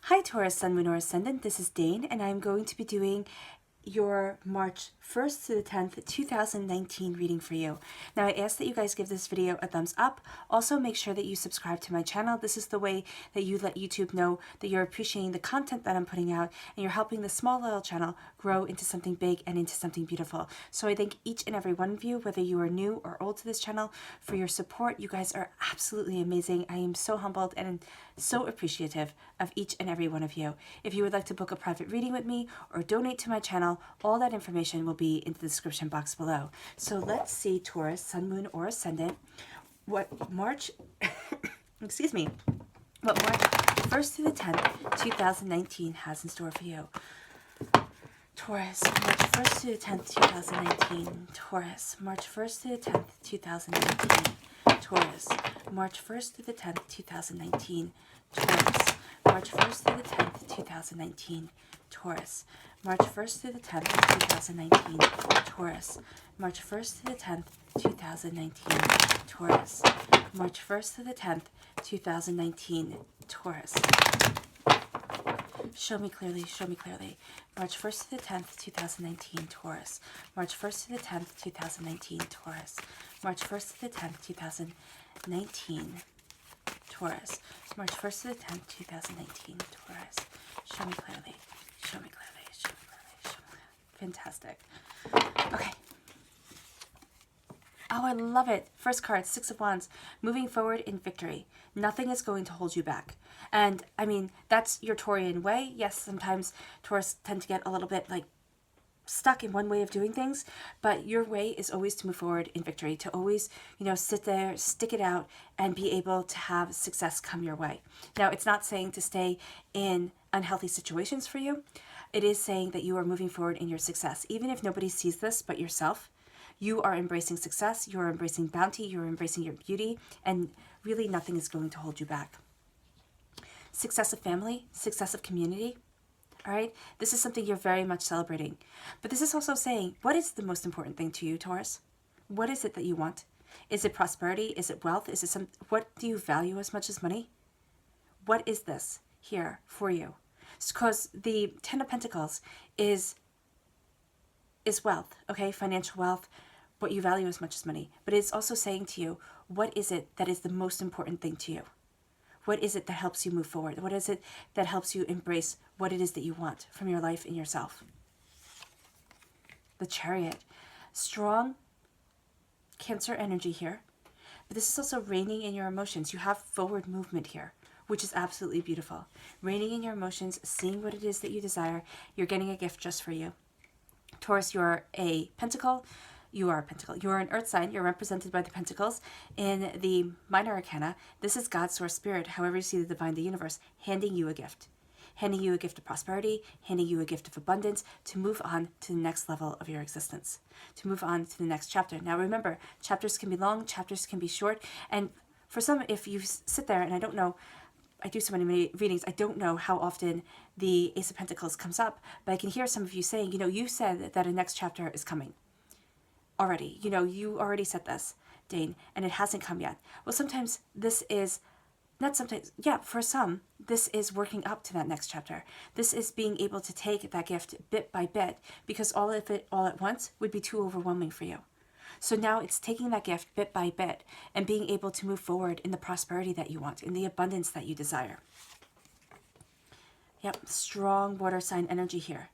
Hi Taurus, Sun, Moon, or Ascendant. This is Dane, and I'm going to be doing your March 1st to the 10th, 2019 reading for you. Now, I ask that you guys give this video a thumbs up. Also, make sure that you subscribe to my channel. This is the way that you let YouTube know that you're appreciating the content that I'm putting out, and you're helping the small little channel grow into something big and into something beautiful. So I thank each and every one of you, whether you are new or old to this channel, for your support. You guys are absolutely amazing. I am so humbled and so appreciative of each and every one of you. If you would like to book a private reading with me or donate to my channel, all that information will be in the description box below. So let's see, Taurus, Sun, Moon, or Ascendant, what March, excuse me, what March 1st to the 10th, 2019 has in store for you. Taurus, March 1st to the 10th, 2019. Taurus, March 1st to the 10th, 2019. Taurus, March 1st to the 10th, 2019. Taurus, March 1st to the 10th, 2019. Taurus, March 1st to the 10th, 2019. Taurus, March 1st to the 10th, 2019. Taurus, March 1st to the 10th, 2019. Taurus. Show me clearly, show me clearly. March 1st to the 10th, 2019, Taurus. March 1st to the 10th, 2019, Taurus. March 1st to the 10th, 2019, Taurus. March 1st to the 10th, 2019, Taurus. Show me clearly, show me clearly, show me clearly, show me clearly. Fantastic. Okay. Oh, I love it. First card, Six of Wands. Moving forward in victory. Nothing is going to hold you back. And, I mean, that's your Taurian way. Yes, sometimes Taurus tend to get a little bit, like, stuck in one way of doing things. But your way is always to move forward in victory. To always, sit there, stick it out, and be able to have success come your way. Now, it's not saying to stay in unhealthy situations for you. It is saying that you are moving forward in your success. Even if nobody sees this but yourself, you are embracing success, you are embracing bounty, you are embracing your beauty, and really nothing is going to hold you back. Success of family, success of community, all right? This is something you're very much celebrating. But this is also saying, what is the most important thing to you, Taurus? What is it that you want? Is it prosperity? Is it wealth? Is it what do you value as much as money? What is this here for you? Because the Ten of Pentacles is wealth, okay? Financial wealth, what you value as much as money. But it's also saying to you, what is it that is the most important thing to you? What is it that helps you move forward? What is it that helps you embrace what it is that you want from your life and yourself? The Chariot. Strong Cancer energy here. But this is also reigning in your emotions. You have forward movement here, which is absolutely beautiful. Reigning in your emotions, seeing what it is that you desire. You're getting a gift just for you. Taurus, you are a pentacle. You are a pentacle. You are an earth sign. You're represented by the pentacles. In the minor arcana, this is God's source spirit, however you see the divine, the universe, handing you a gift. Handing you a gift of prosperity, handing you a gift of abundance to move on to the next level of your existence, to move on to the next chapter. Now remember, chapters can be long, chapters can be short, and for some, if you sit there, and I don't know, I do so many readings, I don't know how often the Ace of Pentacles comes up, but I can hear some of you saying, you said that a next chapter is coming already. You already said this, Dane, and it hasn't come yet. Well, sometimes this is, not sometimes, yeah, for some, this is working up to that next chapter. This is being able to take that gift bit by bit, because all of it all at once would be too overwhelming for you. So now it's taking that gift bit by bit and being able to move forward in the prosperity that you want, in the abundance that you desire. Yep, strong water sign energy here.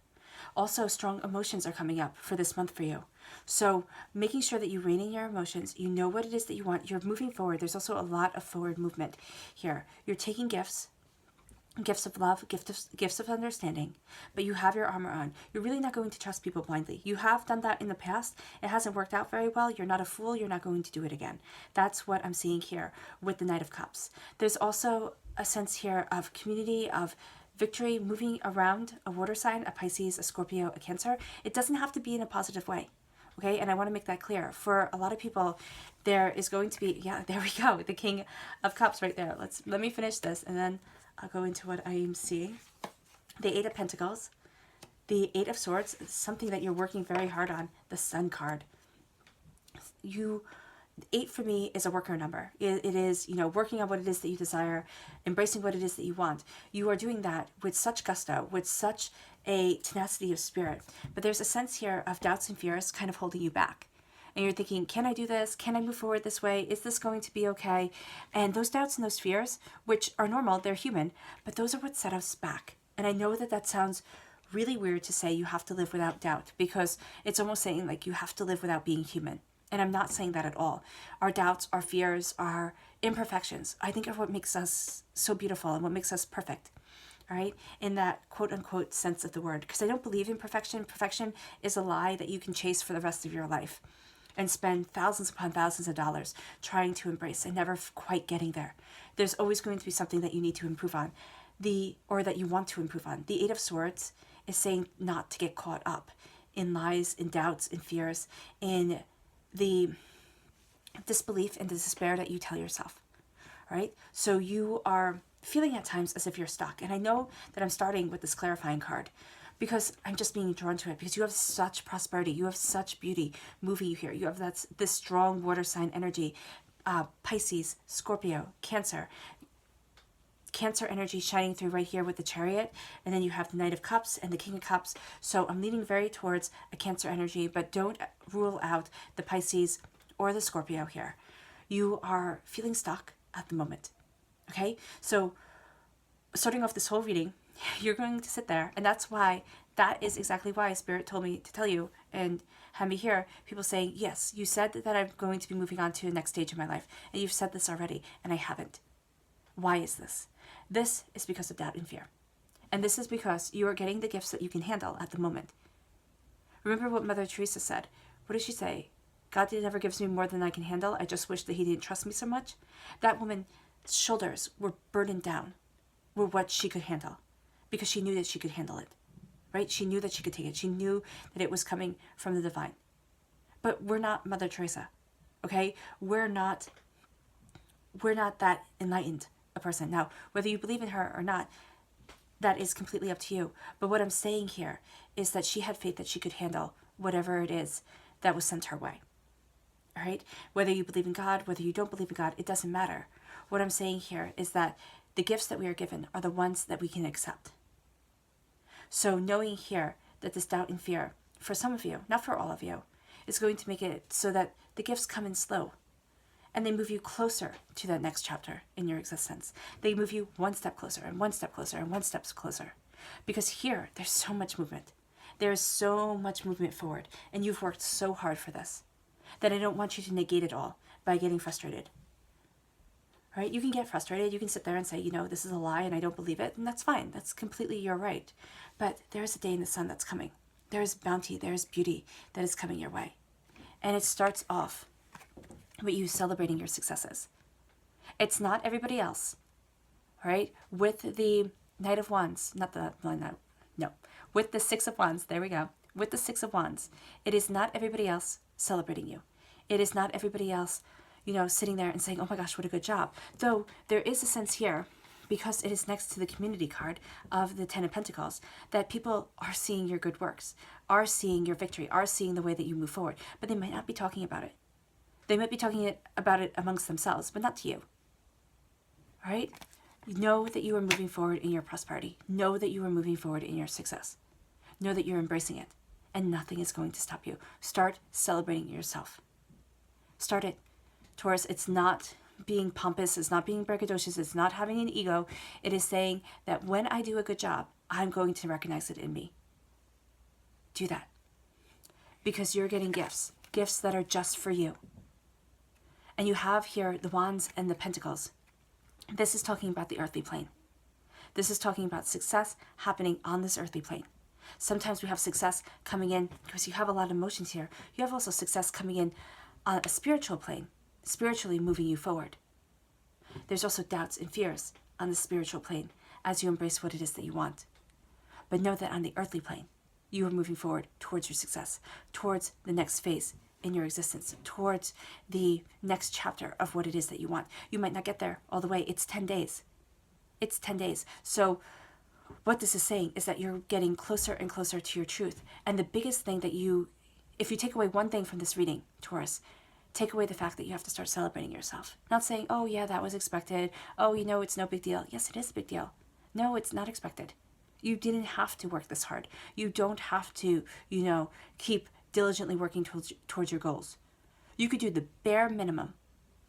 Also, strong emotions are coming up for this month for you. So making sure that you rein in your emotions, you know what it is that you want, you're moving forward. There's also a lot of forward movement here. You're taking gifts of love, gifts of understanding, but you have your armor on. You're really not going to trust people blindly. You have done that in the past. It hasn't worked out very well. You're not a fool. You're not going to do it again. That's what I'm seeing here with the Knight of Cups. There's also a sense here of community, of victory, moving around a water sign, a Pisces, a Scorpio, a Cancer. It doesn't have to be in a positive way. Okay, and I want to make that clear. For a lot of people, there is going to be, yeah, there we go, the King of Cups right there. Let me finish this, and then I'll go into what I am seeing. The Eight of Pentacles, the Eight of Swords, something that you're working very hard on, the Sun card. You 8 for me is a worker number. It is, working on what it is that you desire, embracing what it is that you want. You are doing that with such gusto, with such a tenacity of spirit. But there's a sense here of doubts and fears kind of holding you back. And you're thinking, can I do this? Can I move forward this way? Is this going to be okay? And those doubts and those fears, which are normal, they're human, but those are what set us back. And I know that that sounds really weird to say you have to live without doubt, because it's almost saying like you have to live without being human. And I'm not saying that at all. Our doubts, our fears, our imperfections, I think are what makes us so beautiful and what makes us perfect. All right, in that quote unquote sense of the word, because I don't believe in perfection. Perfection is a lie that you can chase for the rest of your life and spend thousands upon thousands of dollars trying to embrace and never quite getting there. There's always going to be something that you need to improve on, or that you want to improve on. The Eight of Swords is saying not to get caught up in lies, in doubts, in fears, in the disbelief and the despair that you tell yourself, right? So you are feeling at times as if you're stuck. And I know that I'm starting with this clarifying card because I'm just being drawn to it, because you have such prosperity, you have such beauty moving you here. You have this strong water sign energy, Pisces, Scorpio, Cancer energy shining through right here with the Chariot, and then you have the Knight of Cups and the King of Cups. So I'm leaning very towards a Cancer energy, but don't rule out the Pisces or the Scorpio here. You are feeling stuck at the moment, okay? So starting off this whole reading, you're going to sit there, and that is exactly why Spirit told me to tell you and have me here, people saying, yes, you said that I'm going to be moving on to the next stage of my life, and you've said this already, and I haven't. Why is this? This is because of doubt and fear. And this is because you are getting the gifts that you can handle at the moment. Remember what Mother Teresa said. What did she say? God never gives me more than I can handle. I just wish that he didn't trust me so much. That woman's shoulders were burdened down with what she could handle because she knew that she could handle it, right? She knew that she could take it. She knew that it was coming from the divine. But we're not Mother Teresa, okay? We're not that enlightened a person. Now, whether you believe in her or not, that is completely up to you. But what I'm saying here is that she had faith that she could handle whatever it is that was sent her way. All right? Whether you believe in God, whether you don't believe in God, it doesn't matter. What I'm saying here is that the gifts that we are given are the ones that we can accept. So knowing here that this doubt and fear, for some of you, not for all of you, is going to make it so that the gifts come in slow. And they move you closer to that next chapter in your existence. They move you one step closer and one step closer and one step closer. Because here, there's so much movement. There is so much movement forward. And you've worked so hard for this that I don't want you to negate it all by getting frustrated. Right? You can get frustrated. You can sit there and say, this is a lie and I don't believe it. And that's fine. That's completely your right. But there's a day in the sun that's coming. There is bounty. There is beauty that is coming your way. And it starts off with you celebrating your successes. It's not everybody else, right? With the Knight of Wands, with the Six of Wands, there we go. With the Six of Wands, it is not everybody else celebrating you. It is not everybody else, sitting there and saying, oh my gosh, what a good job. Though there is a sense here, because it is next to the community card of the Ten of Pentacles, that people are seeing your good works, are seeing your victory, are seeing the way that you move forward, but they might not be talking about it. They might be talking about it amongst themselves, but not to you. All right? Know that you are moving forward in your prosperity. Know that you are moving forward in your success. Know that you're embracing it, and nothing is going to stop you. Start celebrating yourself. Start it. Taurus, it's not being pompous. It's not being braggadocious. It's not having an ego. It is saying that when I do a good job, I'm going to recognize it in me. Do that. Because you're getting gifts that are just for you. And you have here the Wands and the Pentacles. This is talking about the earthly plane. This is talking about success happening on this earthly plane. Sometimes we have success coming in because you have a lot of emotions here. You have also success coming in on a spiritual plane, spiritually moving you forward. There's also doubts and fears on the spiritual plane as you embrace what it is that you want. But know that on the earthly plane, you are moving forward towards your success, towards the next phase in your existence, towards the next chapter of what it is that you want. You might not get there all the way. It's 10 days. It's 10 days. So what this is saying is that you're getting closer and closer to your truth. And the biggest thing that if you take away one thing from this reading, Taurus, take away the fact that you have to start celebrating yourself. Not saying, oh yeah, that was expected. Oh, you know, it's no big deal. Yes, it is a big deal. No, it's not expected. You didn't have to work this hard. You don't have to, you know, keep diligently working towards your goals. You could do the bare minimum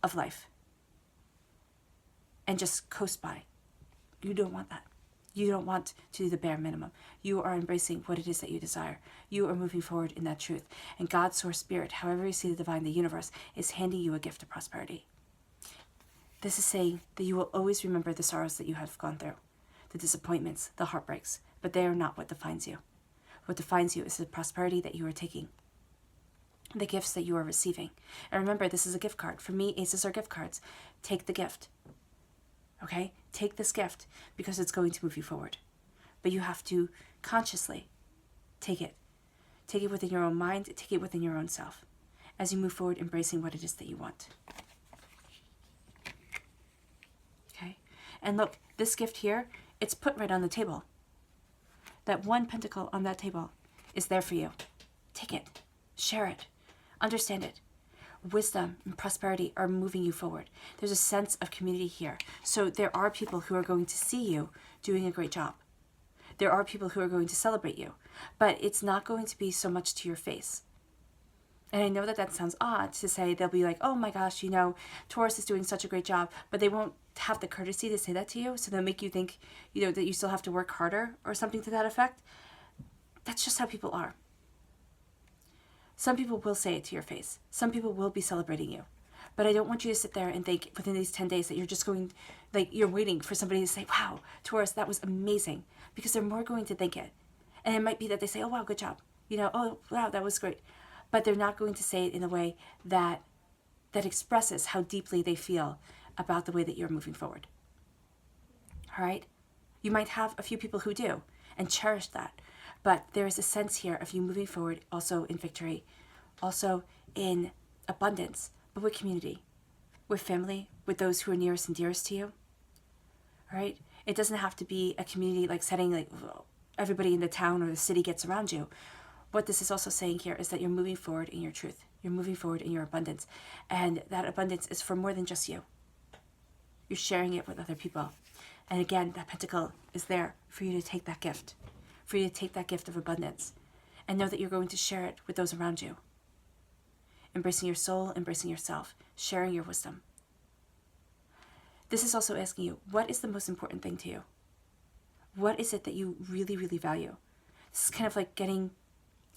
of life and just coast by. You don't want that. You don't want to do the bare minimum. You are embracing what it is that you desire. You are moving forward in that truth. And God's source spirit, however you see the divine, the universe, is handing you a gift of prosperity. This is saying that you will always remember the sorrows that you have gone through, the disappointments, the heartbreaks, but they are not what defines you. What defines you is the prosperity that you are taking, the gifts that you are receiving. And remember, this is a gift card. For me, aces are gift cards. Take the gift. Okay? Take this gift because it's going to move you forward. But you have to consciously take it. Take it within your own mind. Take it within your own self as you move forward, embracing what it is that you want. Okay? And look, this gift here, it's put right on the table. That one pentacle on that table is there for you. Take it. Share it. Understand it. Wisdom and prosperity are moving you forward. There's a sense of community here. So there are people who are going to see you doing a great job. There are people who are going to celebrate you, but it's not going to be so much to your face. And I know that that sounds odd to say. They'll be like, oh my gosh, you know, Taurus is doing such a great job, but they won't have the courtesy to say that to you. So they'll make you think, you know, that you still have to work harder or something to that effect. That's just how people are. Some people will say it to your face. Some people will be celebrating you. But I don't want you to sit there and think within these 10 days that you're just going, like you're waiting for somebody to say, wow, Taurus, that was amazing. Because they're more going to think it. And it might be that they say, oh, wow, good job. You know, oh, wow, that was great. But they're not going to say it in a way that expresses how deeply they feel about the way that you're moving forward. All right? You might have a few people who do and cherish that. But there is a sense here of you moving forward also in victory, also in abundance, but with community, with family, with those who are nearest and dearest to you. All right? It doesn't have to be a community like setting, like everybody in the town or the city gets around you. What this is also saying here is that you're moving forward in your truth. You're moving forward in your abundance. And that abundance is for more than just you. You're sharing it with other people. And again, that pentacle is there for you to take that gift. For you to take that gift of abundance and know that you're going to share it with those around you. Embracing your soul, embracing yourself, sharing your wisdom. This is also asking you, what is the most important thing to you? What is it that you really, really value? This is kind of like getting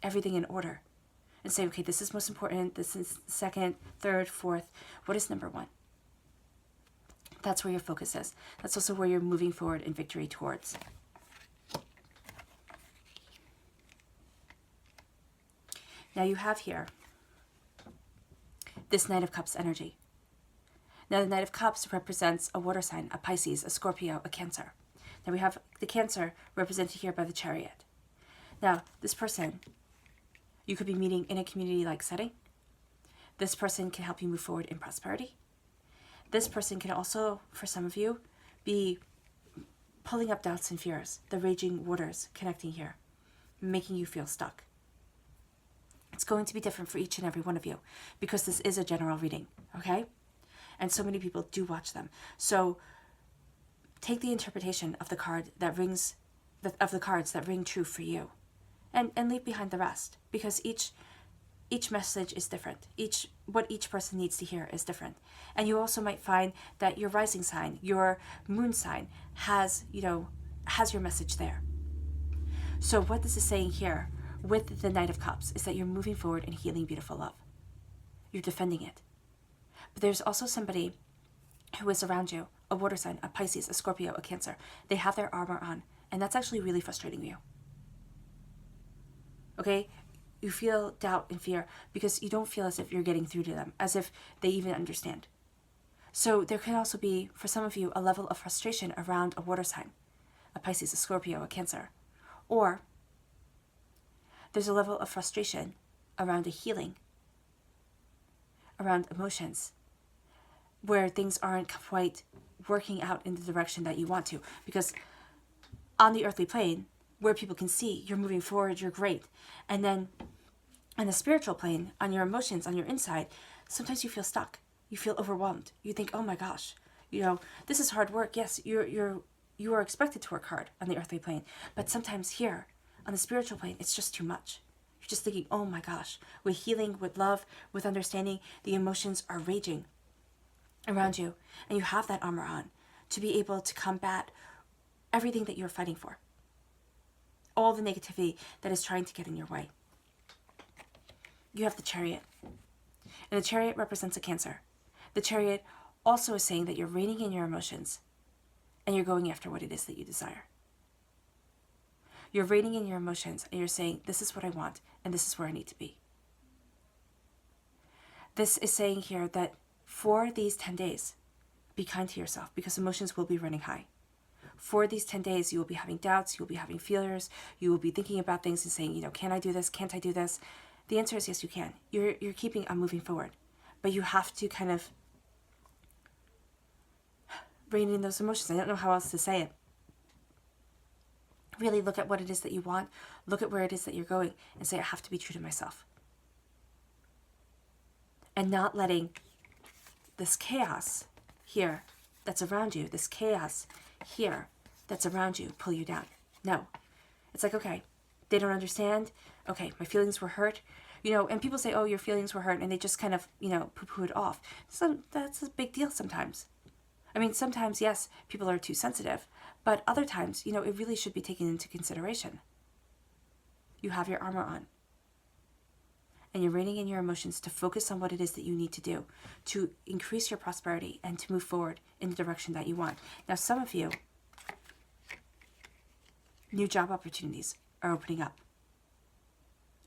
everything in order and say, okay, this is most important, this is second, third, fourth. What is number one? That's where your focus is. That's also where you're moving forward in victory towards. Now you have here this Knight of Cups energy. Now the Knight of Cups represents a water sign, a Pisces, a Scorpio, a Cancer. Now we have the Cancer represented here by the Chariot. Now this person, you could be meeting in a community-like setting. This person can help you move forward in prosperity. This person can also, for some of you, be pulling up doubts and fears, the raging waters connecting here, making you feel stuck. It's going to be different for each and every one of you because this is a general reading, okay? And so many people do watch them. So take the interpretation of the card that rings, of the cards that ring true for you, and leave behind the rest because each message is different. What each person needs to hear is different. And you also might find that your rising sign, your moon sign has your message there. So what this is saying here with the Knight of Cups is that you're moving forward and healing beautiful love. You're defending it. But there's also somebody who is around you, a water sign, a Pisces, a Scorpio, a Cancer. They have their armor on, and that's actually really frustrating you. Okay? You feel doubt and fear because you don't feel as if you're getting through to them, as if they even understand. So there can also be, for some of you, a level of frustration around a water sign, a Pisces, a Scorpio, a Cancer. Or there's a level of frustration around a healing, around emotions, where things aren't quite working out in the direction that you want to. Because on the earthly plane, where people can see you're moving forward, you're great. And then on the spiritual plane, on your emotions, on your inside, sometimes you feel stuck. You feel overwhelmed. You think, oh my gosh, this is hard work. Yes, you are expected to work hard on the earthly plane, but sometimes here on the spiritual plane, it's just too much. You're just thinking, oh my gosh, with healing, with love, with understanding, the emotions are raging around you, and you have that armor on to be able to combat everything that you're fighting for. All the negativity that is trying to get in your way. You have the Chariot. And the Chariot represents a Cancer. The Chariot also is saying that you're reining in your emotions and you're going after what it is that you desire. You're reining in your emotions and you're saying, this is what I want and this is where I need to be. This is saying here that for these 10 days, be kind to yourself because emotions will be running high. For these 10 days, you will be having doubts, you will be having fears, you will be thinking about things and saying, can I do this? Can't I do this? The answer is yes, you can. You're keeping on moving forward. But you have to kind of rein in those emotions. I don't know how else to say it. Really look at what it is that you want. Look at where it is that you're going and say, I have to be true to myself. And not letting this chaos here that's around you, this chaos here that's around you, pull you down. No. It's like, okay, they don't understand. Okay, my feelings were hurt. And people say, oh, your feelings were hurt, and they just kind of, poo-poo it off. So that's a big deal sometimes. I mean, sometimes, yes, people are too sensitive, but other times, it really should be taken into consideration. You have your armor on. And you're reining in your emotions to focus on what it is that you need to do to increase your prosperity and to move forward in the direction that you want. Now, some of you, new job opportunities are opening up.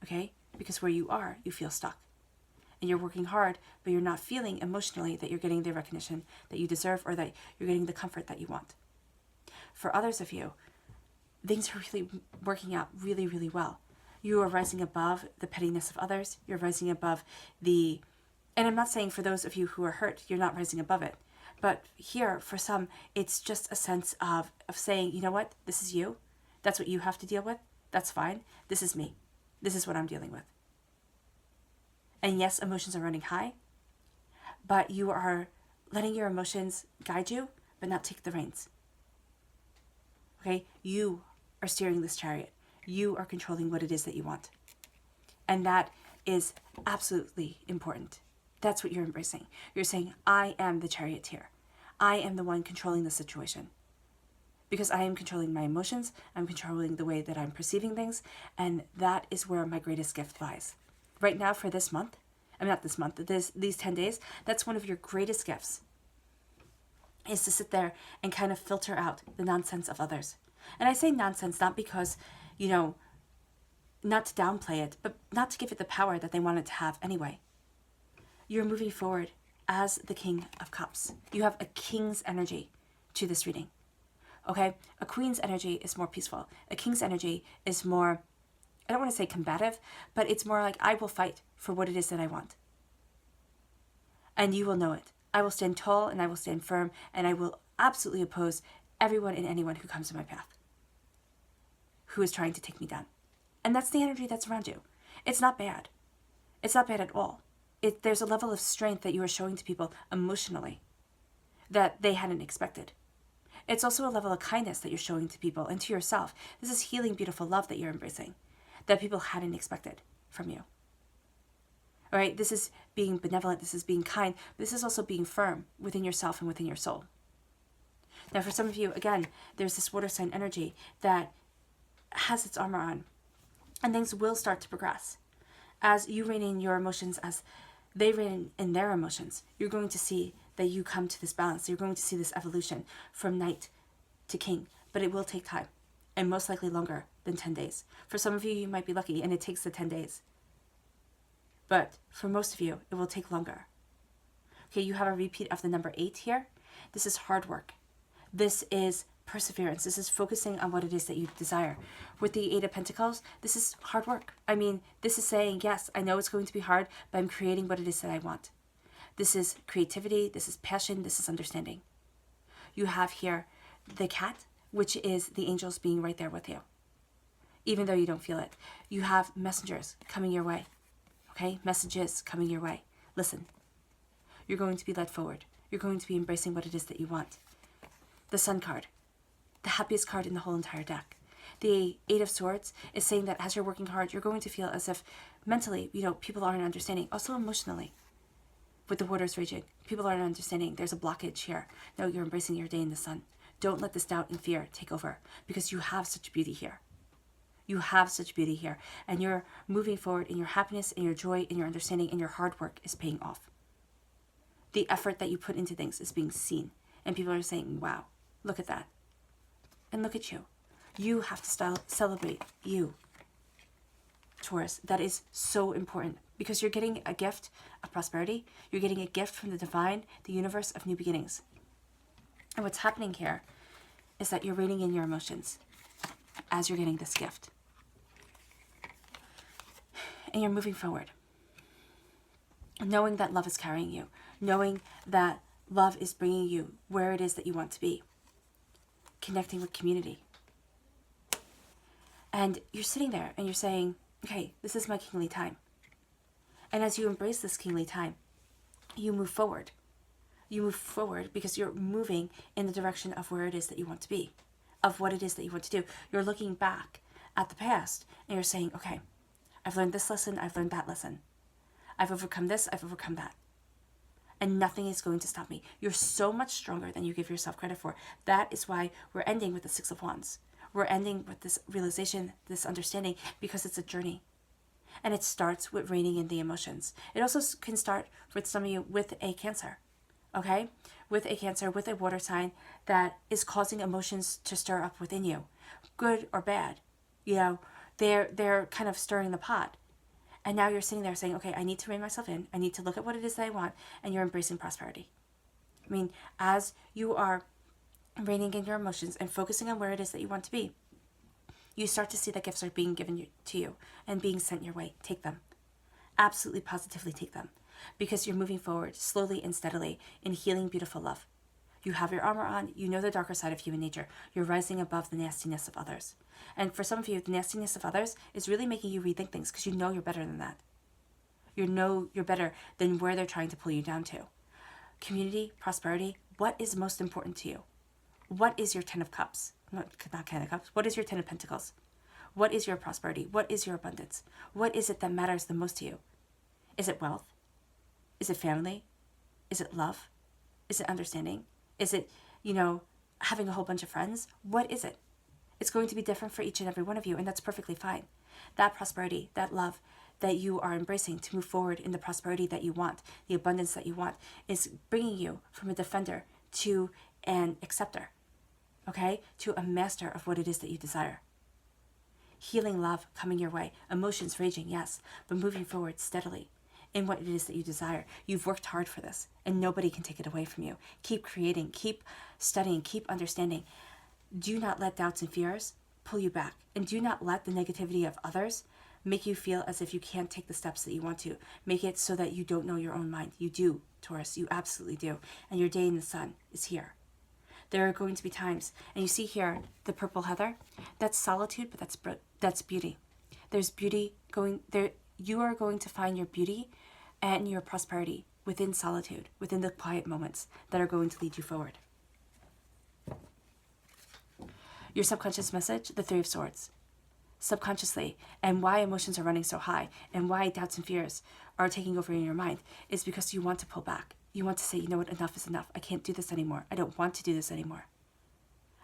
Okay? Because where you are, you feel stuck. And you're working hard, but you're not feeling emotionally that you're getting the recognition that you deserve or that you're getting the comfort that you want. For others of you, things are really working out really, really well. You are rising above the pettiness of others. You're rising above and I'm not saying for those of you who are hurt, you're not rising above it. But here, for some, it's just a sense of saying, you know what, this is you. That's what you have to deal with. That's fine. This is me. This is what I'm dealing with. And yes, emotions are running high, but you are letting your emotions guide you, but not take the reins. Okay? You are steering this chariot. You are controlling what it is that you want. And that is absolutely important. That's what you're embracing. You're saying, I am the charioteer. I am the one controlling the situation. Because I am controlling my emotions, I'm controlling the way that I'm perceiving things, and that is where my greatest gift lies. Right now for this month, these 10 days, that's one of your greatest gifts, is to sit there and kind of filter out the nonsense of others. And I say nonsense not because, not to downplay it, but not to give it the power that they want it to have anyway. You're moving forward as the King of Cups. You have a king's energy to this reading. Okay, a queen's energy is more peaceful. A king's energy is more, I don't want to say combative, but it's more like I will fight for what it is that I want. And you will know it. I will stand tall and I will stand firm and I will absolutely oppose everyone and anyone who comes in my path, who is trying to take me down. And that's the energy that's around you. It's not bad. It's not bad at all. There's a level of strength that you are showing to people emotionally that they hadn't expected. It's also a level of kindness that you're showing to people and to yourself. This is healing, beautiful love that you're embracing that people hadn't expected from you. All right, this is being benevolent, this is being kind, but this is also being firm within yourself and within your soul. Now, for some of you, again, there's this water sign energy that has its armor on, and things will start to progress. As you rein in your emotions, as they rein in their emotions, you're going to see that you come to this balance. You're going to see this evolution from knight to king, but it will take time, and most likely longer than 10 days. For some of you, you might be lucky, and it takes the 10 days. But for most of you, it will take longer. Okay, you have a repeat of the number 8 here. This is hard work. This is perseverance. This is focusing on what it is that you desire. With the 8 of Pentacles, this is hard work. I mean, this is saying, yes, I know it's going to be hard, but I'm creating what it is that I want. This is creativity, this is passion, this is understanding. You have here the cat, which is the angels being right there with you, even though you don't feel it. You have messengers coming your way, okay? Messages coming your way. Listen, You're going to be led forward. You're going to be embracing what it is that you want. The Sun card, the happiest card in the whole entire deck. The Eight of Swords is saying that as you're working hard, you're going to feel as if mentally, people aren't understanding. Also emotionally, with the waters raging, people aren't understanding. There's a blockage here. No, you're embracing your day in the sun. Don't let this doubt and fear take over, because you have such beauty here. You have such beauty here, and you're moving forward, and your happiness and your joy and your understanding and your hard work is paying off. The effort that you put into things is being seen, and people are saying, wow, look at that. And look at you. You have to celebrate you, Taurus. That is so important, because you're getting a gift of prosperity. You're getting a gift from the divine, the universe of new beginnings. And what's happening here is that you're reining in your emotions as you're getting this gift. And you're moving forward, knowing that love is carrying you, knowing that love is bringing you where it is that you want to be, connecting with community. And you're sitting there and you're saying, okay, this is my kingly time. And as you embrace this kingly time, you move forward. You move forward because you're moving in the direction of where it is that you want to be, of what it is that you want to do. You're looking back at the past and you're saying, okay, I've learned this lesson, I've learned that lesson. I've overcome this, I've overcome that. And nothing is going to stop me. You're so much stronger than you give yourself credit for. That is why we're ending with the Six of Wands. We're ending with this realization, this understanding, because it's a journey. And it starts with reining in the emotions. It also can start with some of you with a Cancer, okay? With a Cancer, with a water sign that is causing emotions to stir up within you, good or bad. They're kind of stirring the pot. And now you're sitting there saying, okay, I need to rein myself in. I need to look at what it is that I want. And you're embracing prosperity. I mean, as you are reining in your emotions and focusing on where it is that you want to be, you start to see that gifts are being given to you and being sent your way. Take them. Absolutely, positively take them. Because you're moving forward slowly and steadily in healing, beautiful love. You have your armor on. You know the darker side of human nature. You're rising above the nastiness of others. And for some of you, the nastiness of others is really making you rethink things, because you know you're better than that. You know you're better than where they're trying to pull you down to. Community, prosperity, what is most important to you? What is your 10 of Cups? Not 10 of Cups. What is your 10 of Pentacles? What is your prosperity? What is your abundance? What is it that matters the most to you? Is it wealth? Is it family? Is it love? Is it understanding? Is it, having a whole bunch of friends? What is it? It's going to be different for each and every one of you, and that's perfectly fine. That prosperity, that love that you are embracing to move forward in the prosperity that you want, the abundance that you want, is bringing you from a defender to an acceptor, okay? To a master of what it is that you desire. Healing love coming your way, emotions raging, yes, but moving forward steadily in what it is that you desire. You've worked hard for this, and nobody can take it away from you. Keep creating, keep studying, keep understanding. Do not let doubts and fears pull you back, and do not let the negativity of others make you feel as if you can't take the steps that you want to. Make it so that you don't know your own mind. You do, Taurus, you absolutely do. And your day in the sun is here. There are going to be times, and you see here, the purple heather, that's solitude, but that's beauty. There's beauty going there. You are going to find your beauty and your prosperity within solitude, within the quiet moments that are going to lead you forward. Your subconscious message, the Three of Swords. Subconsciously, and why emotions are running so high, and why doubts and fears are taking over in your mind, is because you want to pull back. You want to say, you know what, enough is enough. I can't do this anymore. I don't want to do this anymore.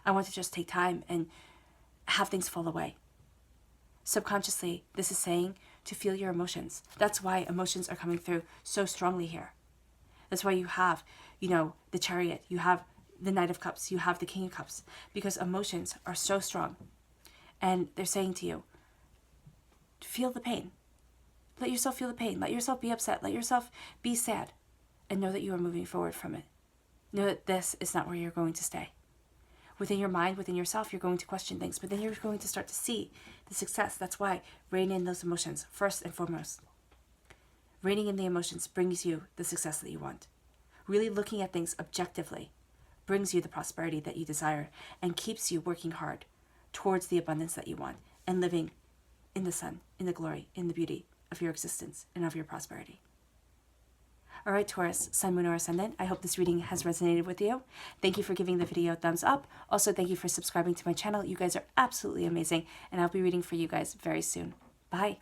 I want to just take time and have things fall away. Subconsciously, this is saying to feel your emotions. That's why emotions are coming through so strongly here. That's why you have, the Chariot, you have the Knight of Cups, you have the King of Cups, because emotions are so strong. And they're saying to you, feel the pain. Let yourself feel the pain. Let yourself be upset. Let yourself be sad. And know that you are moving forward from it. Know that this is not where you're going to stay. Within your mind, within yourself, you're going to question things, but then you're going to start to see the success. That's why rein in those emotions first and foremost. Reining in the emotions brings you the success that you want. Really looking at things objectively brings you the prosperity that you desire and keeps you working hard towards the abundance that you want and living in the sun, in the glory, in the beauty of your existence and of your prosperity. All right, Taurus, Sun, Moon, or Ascendant, I hope this reading has resonated with you. Thank you for giving the video a thumbs up. Also, thank you for subscribing to my channel. You guys are absolutely amazing, and I'll be reading for you guys very soon. Bye.